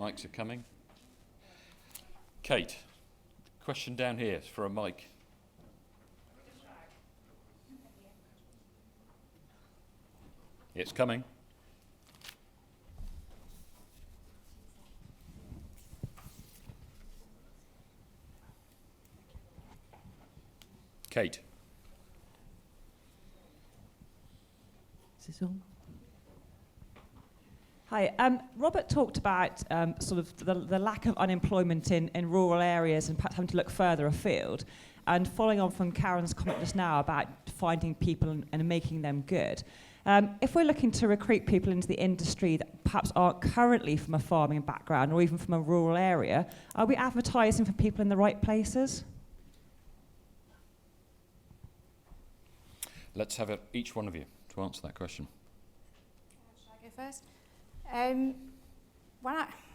Mics are coming. Kate, question down here for a mic. It's coming. Kate. Is this on? Hi. Robert talked about sort of the lack of unemployment in rural areas and perhaps having to look further afield. And following on from Karen's comment just now about finding people and making them good, if we're looking to recruit people into the industry that perhaps aren't currently from a farming background or even from a rural area, are we advertising for people in the right places? Let's have each one of you to answer that question. Shall I go first? I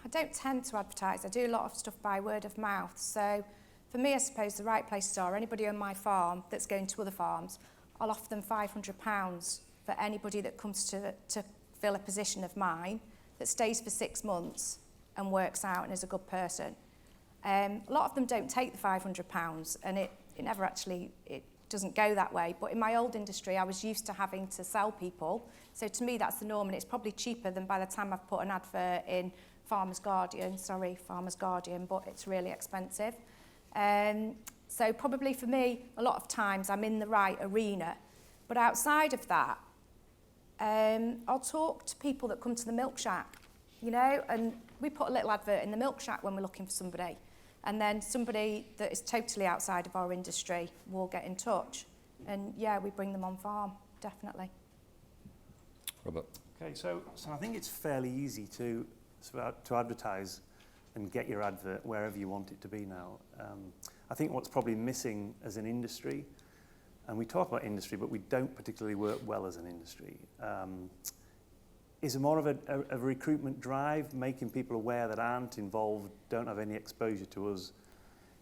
don't tend to advertise. I do a lot of stuff by word of mouth. So for me, I suppose the right places are anybody on my farm that's going to other farms. I'll offer them £500 for anybody that comes to fill a position of mine that stays for 6 months and works out and is a good person. A lot of them don't take the £500 and it never actually, it doesn't go that way. But in my old industry, I was used to having to sell people. So to me, that's the norm, and it's probably cheaper than by the time I've put an advert in Farmer's Guardian, but it's really expensive. So probably for me, a lot of times I'm in the right arena. But outside of that, I'll talk to people that come to the milk shack, you know, and we put a little advert in the milk shack when we're looking for somebody. And then somebody that is totally outside of our industry will get in touch. And yeah, we bring them on farm, definitely. Robert. Okay, so I think it's fairly easy to advertise and get your advert wherever you want it to be now. I think what's probably missing as an industry, and we talk about industry, but we don't particularly work well as an industry, is more of a recruitment drive, making people aware that aren't involved, don't have any exposure to us,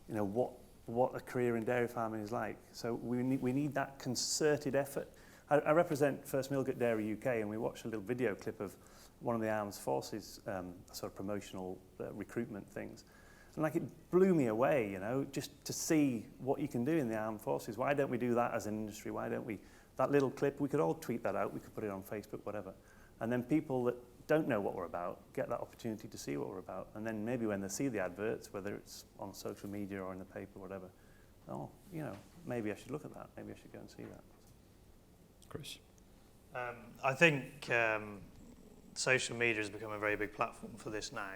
you know, what a career in dairy farming is like. So we need that concerted effort. I represent First Milk at Dairy UK, and we watched a little video clip of one of the Armed Forces sort of promotional recruitment things. And like it blew me away, you know, just to see what you can do in the Armed Forces. Why don't we do that as an industry? Why don't we, that little clip, we could all tweet that out, we could put it on Facebook, whatever. And then people that don't know what we're about get that opportunity to see what we're about. And then maybe when they see the adverts, whether it's on social media or in the paper or whatever, oh, you know, maybe I should look at that. Maybe I should go and see that. Chris. I think social media has become a very big platform for this now,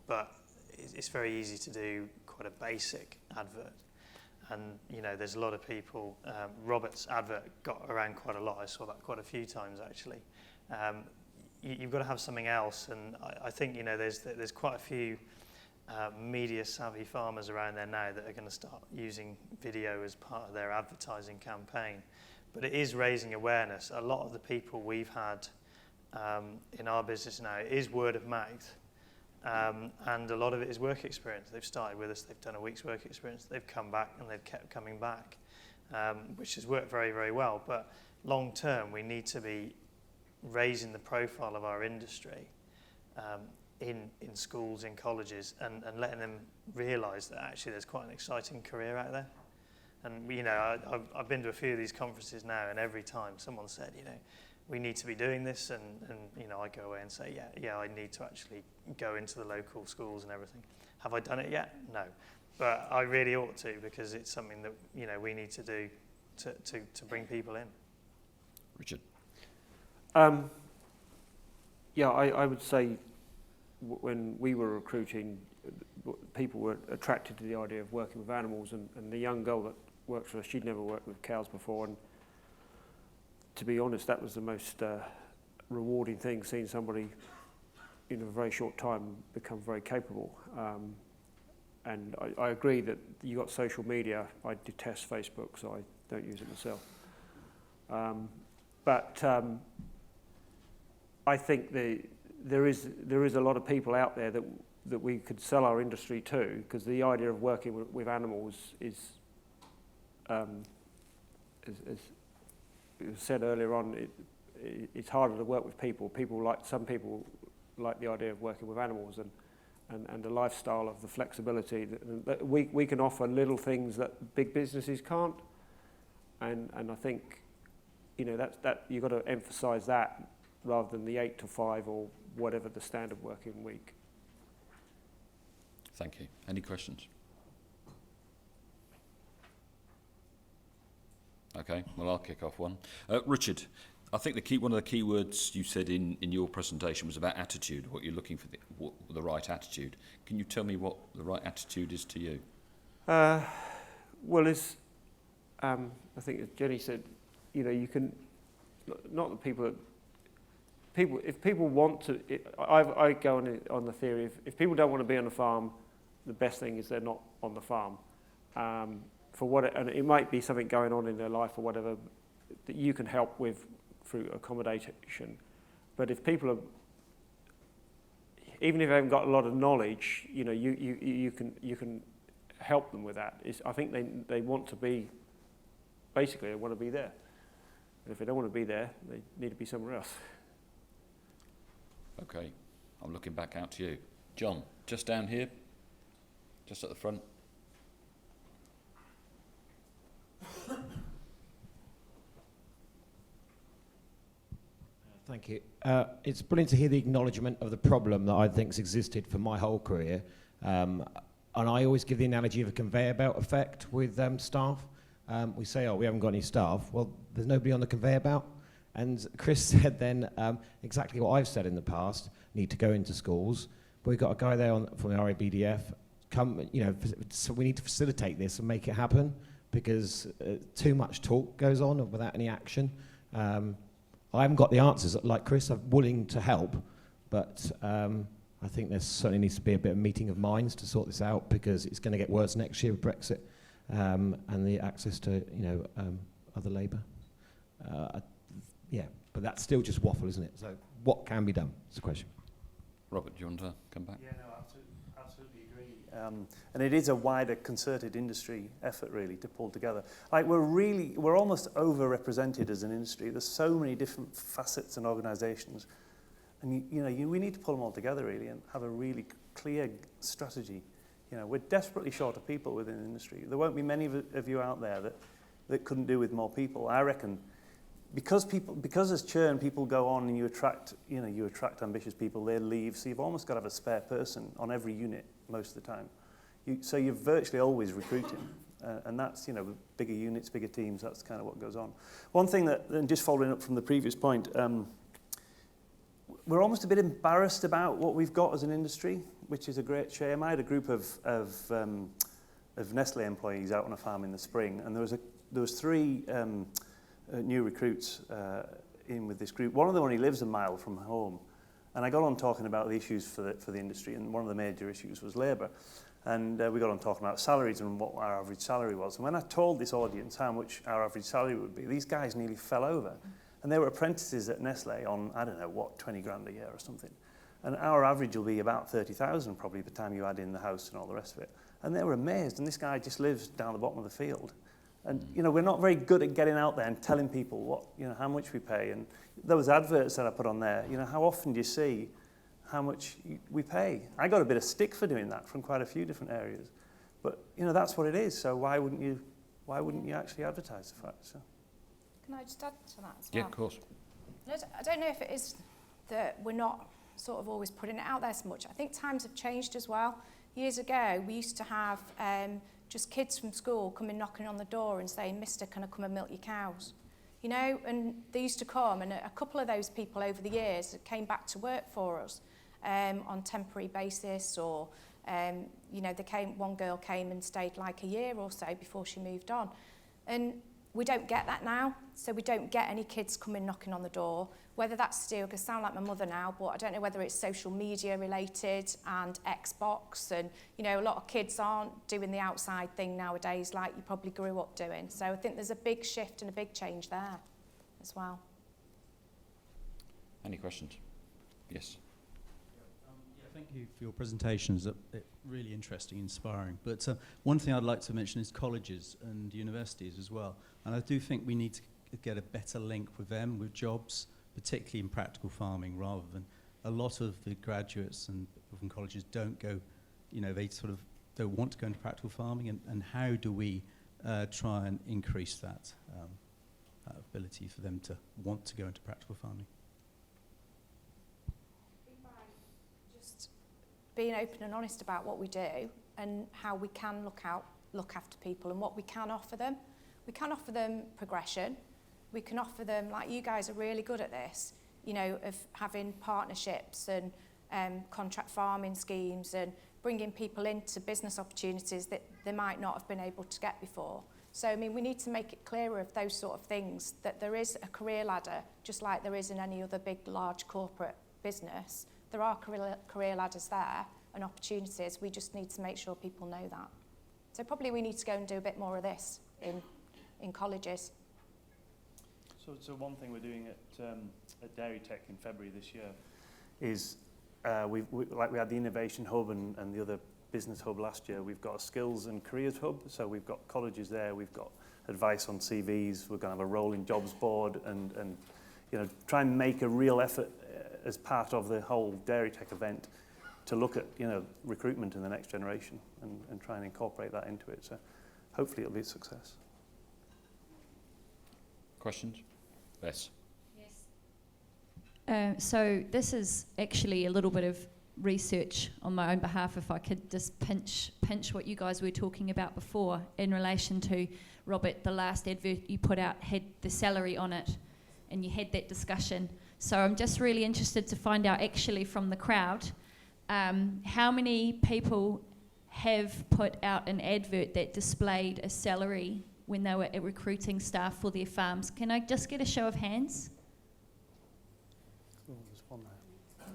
but it's very easy to do quite a basic advert. And, you know, there's a lot of people, Robert's advert got around quite a lot. I saw that quite a few times, actually. You've got to have something else, and I think, you know, there's quite a few media-savvy farmers around there now that are going to start using video as part of their advertising campaign. But it is raising awareness. A lot of the people we've had in our business now is word of mouth, and a lot of it is work experience. They've started with us, they've done a week's work experience, they've come back and they've kept coming back, which has worked very, very well. But long term, we need to be raising the profile of our industry in schools, in colleges, and letting them realise that actually there's quite an exciting career out there. And, you know, I've been to a few of these conferences now, and every time someone said, you know, we need to be doing this, and you know, I go away and say, yeah, I need to actually go into the local schools and everything. Have I done it yet? No. But I really ought to, because it's something that, you know, we need to do to bring people in. Richard. Yeah, I would say when we were recruiting, people were attracted to the idea of working with animals, and the young girl that worked for us, she'd never worked with cows before, and to be honest, that was the most rewarding thing, seeing somebody in a very short time become very capable. And I agree that you got social media. I detest Facebook, so I don't use it myself. But I think there is a lot of people out there that we could sell our industry to, because the idea of working with animals is, as it was said earlier on, it's harder to work with people. Some people like the idea of working with animals and the lifestyle of the flexibility that we can offer little things that big businesses can't. And I think, you know, that you've got to emphasise that rather than the 8 to 5 or whatever the standard working week. Thank you. Any questions? Okay, well, I'll kick off one. Richard, I think one of the key words you said in your presentation was about attitude, what you're looking for, the right attitude. Can you tell me what the right attitude is to you? Well, I think as Jenny said, you know, you can, not the people, if people want to, I go on the theory of if people don't want to be on the farm, the best thing is they're not on the farm. And it might be something going on in their life or whatever that you can help with through accommodation. But if people are, even if they haven't got a lot of knowledge, you know, you can help them with that. I think they want to be, basically they want to be there. And if they don't want to be there, they need to be somewhere else. Okay, I'm looking back out to you. John, just down here, just at the front. Thank you. It's brilliant to hear the acknowledgement of the problem that I think's existed for my whole career. And I always give the analogy of a conveyor belt effect with staff. We say, oh, we haven't got any staff. Well, there's nobody on the conveyor belt. And Chris said then exactly what I've said in the past, need to go into schools. But we've got a guy there from the RABDF. So we need to facilitate this and make it happen because too much talk goes on without any action. I haven't got the answers. Like Chris, I'm willing to help, but I think there certainly needs to be a bit of meeting of minds to sort this out because it's going to get worse next year with Brexit and the access to other labour. But that's still just waffle, isn't it? So what can be done? That's the question. Robert, do you want to come back? Yeah, no, absolutely agree. And it is a wider concerted industry effort really to pull together. Like we're almost overrepresented as an industry. There's so many different facets and organisations, and we need to pull them all together really and have a really clear strategy. You know, we're desperately short of people within the industry. There won't be many of you out there that couldn't do with more people. I reckon because as churn people go on and you attract ambitious people, they leave. So you've almost got to have a spare person on every unit most of the time. So you're virtually always recruiting, and that's bigger units, bigger teams. That's kind of what goes on. One thing and just following up from the previous point, we're almost a bit embarrassed about what we've got as an industry, which is a great shame. I had a group of Nestle employees out on a farm in the spring, and there was 3 new recruits in with this group. One of them only lives a mile from home, and I got on talking about the issues for the industry, and one of the major issues was labour. And we got on talking about salaries and what our average salary was. And when I told this audience how much our average salary would be, these guys nearly fell over. And they were apprentices at Nestle on, I don't know what, 20 grand a year or something. And our average will be about 30,000 probably by the time you add in the house and all the rest of it. And they were amazed. And this guy just lives down the bottom of the field. And we're not very good at getting out there and telling people what, how much we pay. And those adverts that I put on there, how often do you see how much we pay? I got a bit of stick for doing that from quite a few different areas. But that's what it is. So why wouldn't you actually advertise the fact? So. Can I just add to that as well? Yeah, of course. I don't know if it is that we're not sort of always putting it out there so much. I think times have changed as well. Years ago, we used to have just kids from school coming knocking on the door and saying, "Mister, can I come and milk your cows?" And they used to come, and a couple of those people over the years came back to work for us on temporary basis, or one girl came and stayed like a year or so before she moved on. And we don't get that now, so we don't get any kids coming knocking on the door, whether that's still, because I sound like my mother now, but I don't know whether it's social media related and Xbox, and a lot of kids aren't doing the outside thing nowadays like you probably grew up doing. So I think there's a big shift and a big change there as well. Any questions? Yes. Thank you for your presentations. Really interesting, inspiring. But one thing I'd like to mention is colleges and universities as well. And I do think we need to get a better link with them, with jobs, particularly in practical farming, rather than a lot of the graduates and from colleges don't go, they sort of don't want to go into practical farming, and how do we try and increase that ability for them to want to go into practical farming? Just being open and honest about what we do and how we can look after people and what we can offer them. We can offer them progression. We can offer them, like you guys are really good at this, of having partnerships and contract farming schemes and bringing people into business opportunities that they might not have been able to get before. So, I mean, we need to make it clearer of those sort of things, that there is a career ladder, just like there is in any other big, large corporate business. There are career ladders there and opportunities. We just need to make sure people know that. So probably we need to go and do a bit more of this in colleges. So one thing we're doing at Dairy Tech in February this year is we had the Innovation Hub and the other Business Hub last year. We've got a Skills and Careers Hub, so we've got colleges there, we've got advice on CVs, we're going to have a rolling jobs board and try and make a real effort as part of the whole Dairy Tech event to look at recruitment in the next generation and try and incorporate that into it. So hopefully it'll be a success. Questions? Yes. So this is actually a little bit of research on my own behalf, if I could just pinch what you guys were talking about before in relation to, Robert, the last advert you put out had the salary on it and you had that discussion. So I'm just really interested to find out actually from the crowd how many people have put out an advert that displayed a salary when they were recruiting staff for their farms. Can I just get a show of hands? Oh, there's one there.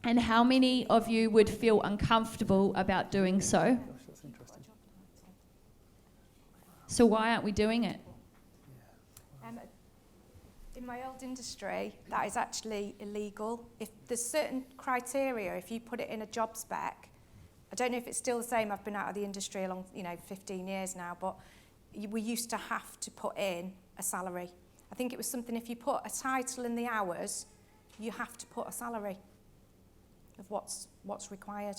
And how many of you would feel uncomfortable about doing so? Gosh, that's interesting. So why aren't we doing it? In my old industry, that is actually illegal. If there's certain criteria, if you put it in a job spec, I don't know if it's still the same. I've been out of the industry a long, 15 years now, but we used to have to put in a salary. I think it was something, if you put a title in the hours, you have to put a salary of what's required.